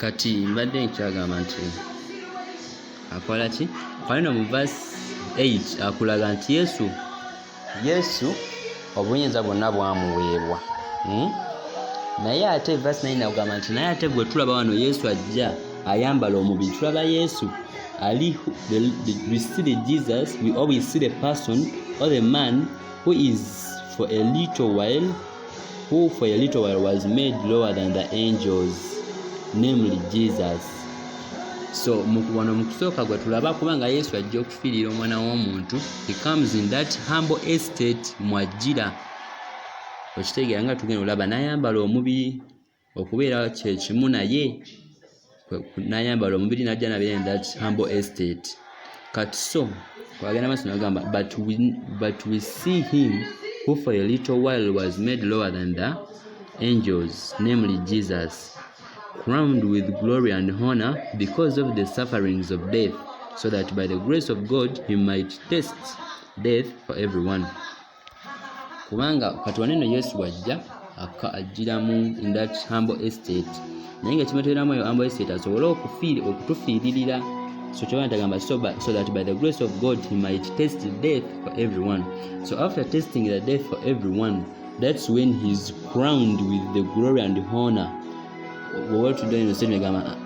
kati mbadde nkyagamba nti akola ki kalino mu verse 8 akulaga nti Yesu obuyinza bwonna bwamuweebwa. Naye ate verse 9 agamba nti naye ate bwe tulaba wano Yesu ajja ayambala omubiri, tulaba Yesu ali we see the Jesus, we always see the person or the man who for a little while was made lower than the angels, namely Jesus. So wano mu kusooka gwe tulaba kubanga Yesu ajja okufiirira omwana w'omuntu, he comes in that humble estate mwajjira. Okitegeera nga tugenda olaba n'ayambala omubiri okubeera kye kimu naye, n'ayambala omubiri n'ajja nabeera in that humble estate. Kati so kwagenda maaso n'agamba but we see him who for a little while was made lower than the angels, namely Jesus, crowned with glory and honor because of the sufferings of death, so that by the grace of God he might taste death for everyone. Kubanga kati waneno Yesu wajja ajjiramu in that humble estate, naye nga kimuteeramu eyo humble estate asobole okutufiiririra. So kyabantagamba so that by the grace of God he might taste death for everyone. So after tasting the death for everyone, that's when he's crowned with the glory and honor. What to do in the statement,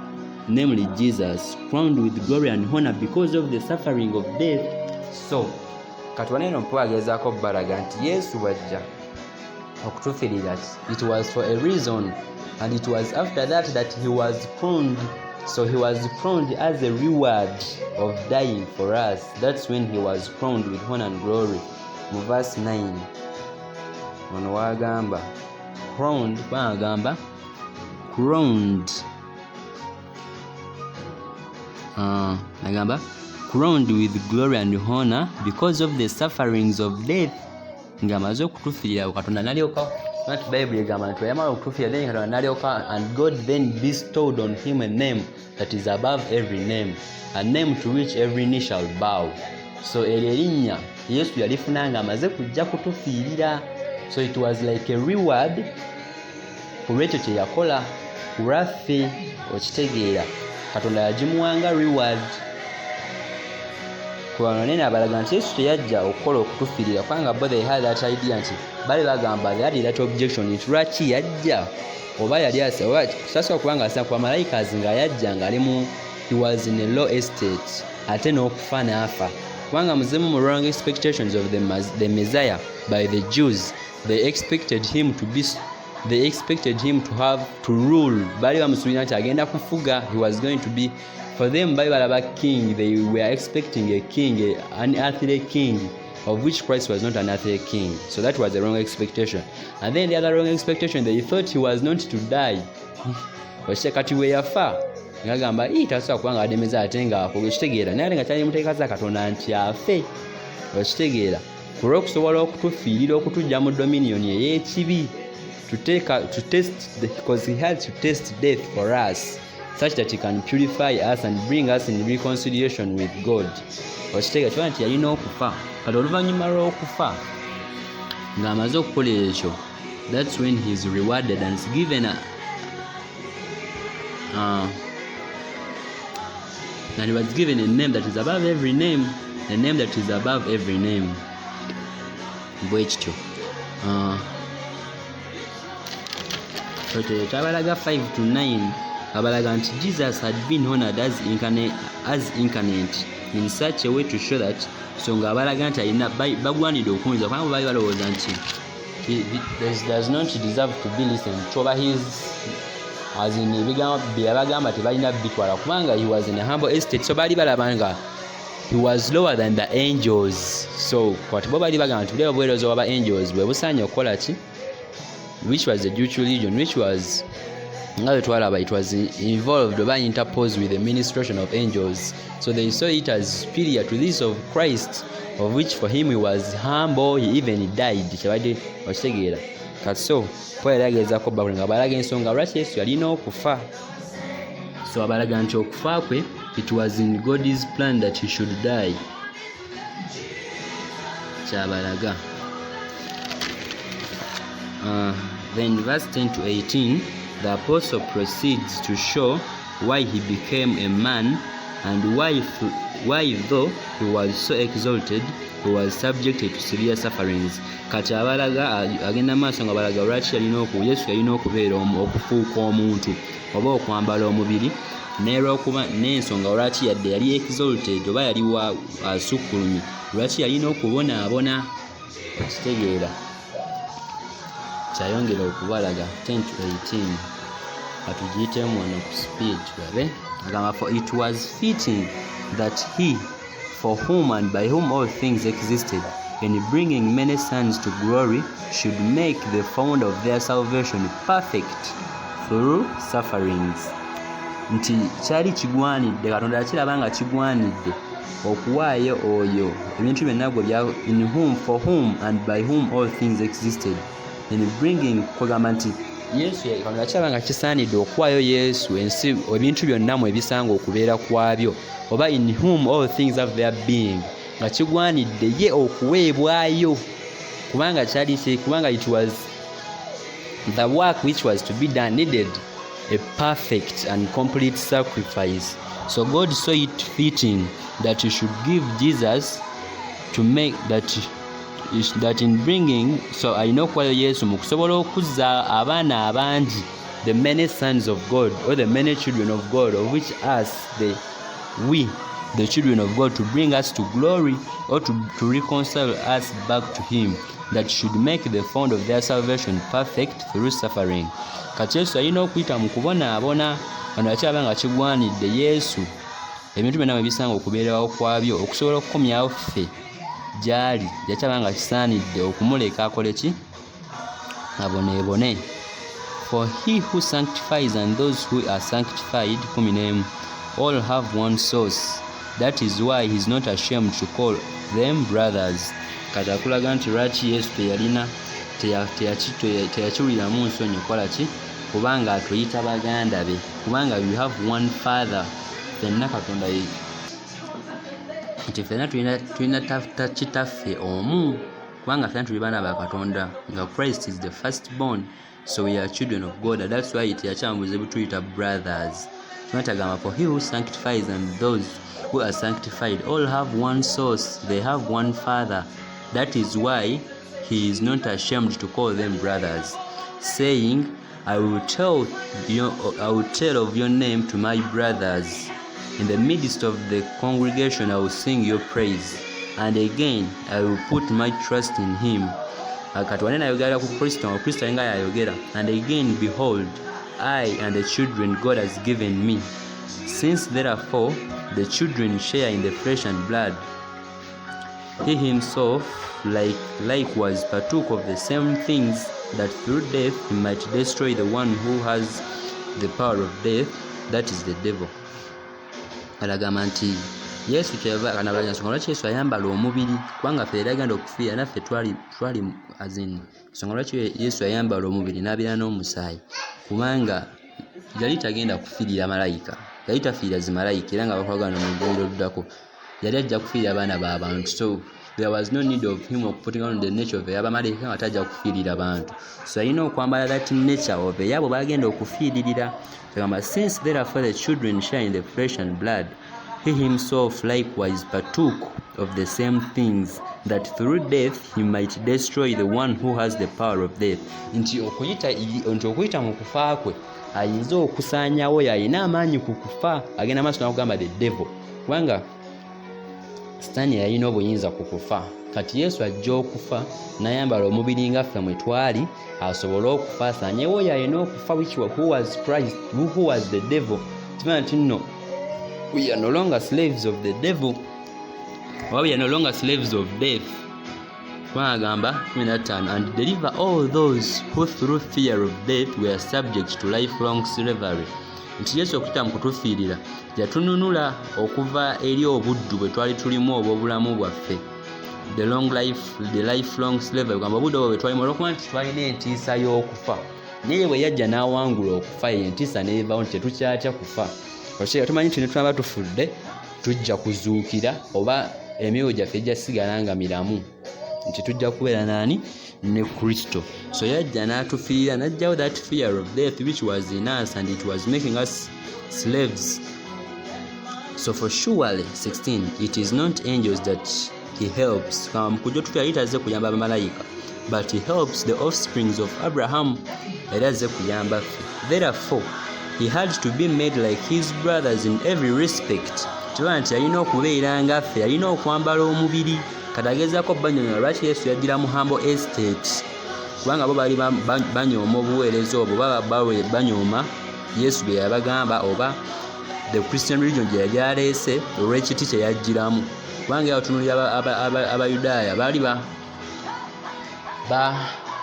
namely Jesus, crowned with glory and honor because of the suffering of death. So katwaneno mpwagezaako balaga nti Yesu wajja okutufiirira, it was for a reason, and it was after that he was crowned. So he was crowned as a reward of dying for us. That's when he was crowned with honor and glory. Mu verse 9 ono wagamba crowned, bagamba crowned, nagamba crowned with glory and honor because of the sufferings of death. Ngamaze okutufiirira Katonda nalyoka not Bible egamba nti yamala okutufiirira then Katonda nalyoka, and God then bestowed on him a name that is above every name, a name to which every knee shall bow. So erinnya Yesu yalifuna nga amaze kujja kutufiirira. So it was like a reward kulwekyo kye yakola kulwaffe. Okitegeera Katonda yagimuwanga reward. Kubanga nene abalaga nti Yesu teyajja okukola okutufiirira kubanga bo they had that idea nti bali bagamba they had that objection nti lwaki yajja oba yali asa oba sasa kubanga asa kwa malayika nga yajja nga alimu he was in a low estate ate n'okufa n'afa kubanga muzimu mu wrong expectations of the Messiah by the Jews. They expected him to have to rule. Bali bamusuubira nti agenda kufuga. He was going to be, for them bali balaba king, they were expecting a king, an earthly king, of which Christ was not an earthly king. So that was the wrong expectation. And then the other wrong expectation, they thought he was not to die. Kati we yafa ngagamba tasobola kubanga ademeza ate nga okitegeera naye nga kyali muteeka za Katonda nti afe. Okitegeera kulwa okusobola okutufiirira okutujja mu dominion ey'ekibi, to test because he had to taste death for us such that he can purify us and bring us in reconciliation with God. Okitegeera kiba nti yalina okufa. Kati oluvannyuma lw'okufa ng'amaze okukola ekyo, that's when he is rewarded and is given and he was given a name that is above every name, a name that is above every name. Bwekityo abalaga 5-9 abalaga nti Jesus had been honored as incarnate in such a way to show that, so nga abalaga nti alina bagwanidde okuwuliza kubanga bali balowooza nti he does not deserve to be listened to, oba as in ebigambo bye yabagamba tebalina bitwala kubanga he was in a humble estate. So bali balaba nga he was lower than the angels. So kwati bo bali bagamba nti buleba bwerezo waba angels bwe busaanya okukola ki, which was the Jewish religion, which was nga twalaba it was involved or interposed with the ministration of angels. So they saw it as superior to this of Christ, of which for him he was humble, he even died. Kyabadde okitegeera kati so poyeragezaako bakuli nga balaga ensonga lwaki Yesu yalina okufa. So abalaga nti okufa kwe, it was in God's plan that he should die. Kyabalaga then verse 10-18 the apostle proceeds to show why he became a man, and why though he was so exalted, he was subjected to severe sufferings. Kati abalaga agenda maaso nga balaga lwaki Yesu yalina okubeera okufuuka omuntu oba okwambala omubiri, n'olwokuba n'ensonga lwaki yadde yali exalted oba yali asukkulumye, lwaki yalina okubonaabona. Okitegeera kyayongera okubalaga 10-18 atugiyitemu wano ku speed tulabe. Agamba, for it was fitting that he, for whom and by whom all things existed, in bringing many sons to glory, should make the founder of their salvation perfect through sufferings. Nti kyali kigwanidde, Katonda yakiraba nga kigwanidde okuwaayo oyo ebintu byonna gwe bya in whom, for whom and by whom all things existed, in bringing, kwegamba nti Yesu yakiraba nga kisaanidde okuwaayo Yesu ensi ebintu byonna mu ebisanga okubeera kwabyo, oba in whom all things have their being, nga kigwanidde ye okuweebwayo, kubanga it was the work which was to be done needed a perfect and complete sacrifice. So God saw it fitting that he should give Jesus to make that in bringing, so alina okuwayo Yesu mu kusobola okuzza abaana abangi, the many sons of God, or the many children of God, of which we the children of God, to bring us to glory, or to reconcile us back to him, that should make the founder of their salvation perfect through suffering. Kati Yesu alina okuyita mu kubonaabona, wano yakiraba nga kigwanidde Yesu ebintu byonna ebisanga okubeerawo kwabyo okusobola okukomyawo ffe gyali, yakiraba nga kisaanidde okumuleka akole ki, aboneebone. For he who sanctifies and those who are sanctified, all have one source. That is why he is not ashamed to call them brothers. Kati akulaga nti lwaki Yesu teyakiwuliramu nsonyi kukola ki, kubanga atuyita baganda be, kubanga we have one father. Ffenna Katonda nti ffenna tulina kitaffe omu, kubanga ffenna tuli baana ba Katonda, nga Christ is the firstborn, so we are children of God. And that's why teyakyambuza butuyita brothers. Tunatagamba, for he who sanctifies and those who are sanctified all have one source, they have one father. That is why he is not ashamed to call them brothers, saying, I will tell of your name to my brothers. In the midst of the congregation I will sing your praise. And again I will put my trust in him. Kati wanena ayogera ku Kristo alinga yayogera. And again, behold, I and the children God has given me. Since therefore the children share in the flesh and blood, he himself likewise partook of the same things, that through death he might destroy the one who has the power of death, that is the devil. Alagamba nti Yesu kyanabalanya lwaki Yesu ayambala omubiri, kubanga ffe yagenda okufiira naffe twali azini. Nsonga lwaki Yesu ayambala omubiri n'abeera n'omusaayi, kubanga yali tagenda kufiirira malayika, yali tafiirira zimalayika era nga bakwagana mu ggendo luddako, yali ajja kufiirira abaana b'abantu. So there was no need of him putting on the nature of ey'abamalayika nga tajja kufiirira bantu. So alina okwambala that nature of ey'abo bagenda okufiiririra. Since therefore the children share in the flesh and blood, he himself likewise partook of the same things, that through death he might destroy the one who has the power of death. Nti okuyita mu kufa kwe ayinza okusaanyawo yalina amaanyi ku kufa, agenda maaso n'okugamba the devil, kubanga Sitaani yalina obuyinza ku kufa. Kati Yesu ajja okufa n'ayambala omubiri nga ffe mwe twali, asobole okufa asaanyewo yalina okufa, who was Christ, who was the devil. Kimanya nti no, we are no longer slaves of the devil, or we are no longer slaves of death. Agamba 15, and deliver all those who through fear of death were subject to lifelong slavery. Nti Yesu okuyita mu kutufiirira yatununula okuva eri obuddu bwe twali tulimu obw'obulamu bwaffe, the lifelong slavery. Kugamba obuddu obwo bwe twalimu olw'okuba nti twalina entiisa y'okufa, naye bwe yajja n'awangula okufa entiisa n'evaawo nti tetukyatya kufa. Olwekyo tumanyi nti ne twaba tufudde tujja kuzuukira, oba emyoyo gyaffe gyasigala nga miramu. nti tujja kubeera nani ne Kristo. So yajja n'atufiira, n'ajjawo that fear of death which was in us, and it was making us slaves. So for surely 16, it is not angels that he helps, kujja tutuyali tazze kuyamba bamalayika, but he helps the offsprings of Abraham, era azze kuyamba ffe. Therefore he had to be made like his brothers in every respect. Kiba nti yalina okubeera nga ffe, yalina okwambala omubiri. Katagezaako banyonyola lwaki Yesu yaddira mu humble estate, kubanga bo baali banyooma obuweereza obwo, baba banyooma Yesu bye yabagamba, oba the Christian religion gye yali aleese, olw'ekiti kye yajjiramu. Kubanga yatunulira Abayudaaya baali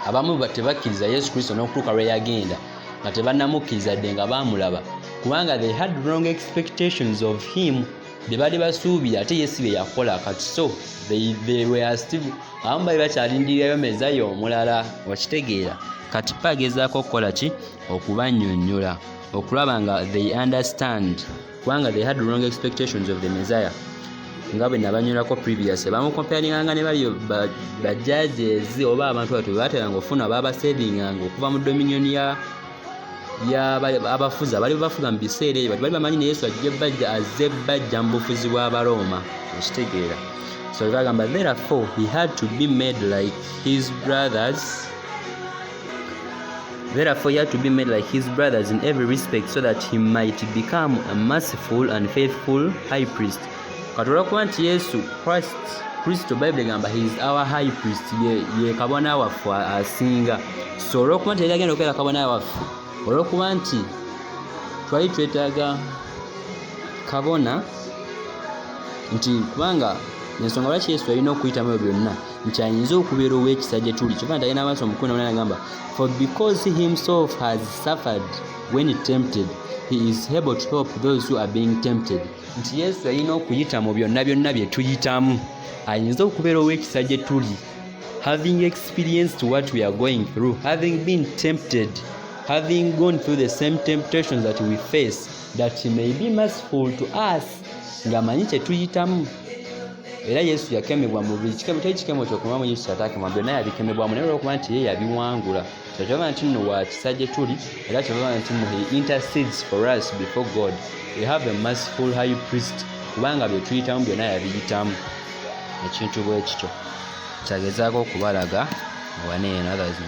abamu tebakkiriza Yesu Kristo n'okutuuka lwe yagenda, nga tebannamukkiriza dde nga baamulaba, kubanga they had wrong expectations of him. Bye baali basuubira ate Yesu bye yakola kati. So they were still, abamu baali bakyalindirirayo Mesiya omulala, wakitegeera. Kati bagezaako okukola ki? Okubannyonnyola, okulaba nga they understand, kubanga they had wrong expectations of the Messiah. Nga bwe nabanyolako previously, bamukomparinganga ne bali bajjajeezi oba abantu batwe bateranga ofuna babasavinganga okuva mu dominion abafuzi abali bafuga mu biseera ebyo. Bali bamanyi ne Yesu azze bajja mu bufuzi bw'Abaroma, okitegeera. So bagamba therefore he had to be made like his brothers. Therefore he had to be made like his brothers in every respect, so that he might become a merciful and faithful high priest. Katola kuba nti Yesu Kristo Bible gamba he is our high priest, ye kabona waffe asinga. So olw'okuba nti yali agenda okubeera kabona waffe, olw'okuba nti twali twetaaga kabona, nti kubanga ensonga lwaki Yesu alina okuyitamu ebyo byonna, nti ayinza okubeera ow'ekisa gye tuli. Kyokka nti alina amaaso mukumi na agamba, for because he himself has suffered when tempted, he is able to help those who are being tempted. Nti Yesu alina okuyita mu byonna bye tuyitamu, ayinza okubeera ow'ekisa gye tuli, having experienced what we are going through, having been tempted, having gone through the same temptations that we face, that he may be merciful to us, ng'amanyi kye tuyitamu. Era Yesu yakemebwa mu buli kikemo, teri kikemo ky'okumamu Yesu atakemebwa, byonna yabikemebwamu, naye olw'okuba nti ye yabiwangula. So kyova nti nno wa kisa gye tuli, era kyova nti nno he intercedes for us before God. We have a merciful high priest, kubanga bye tuyitamu byonna yabiyitamu. Ekintu bwe kityo kyagezaako okubalaga wane eno, others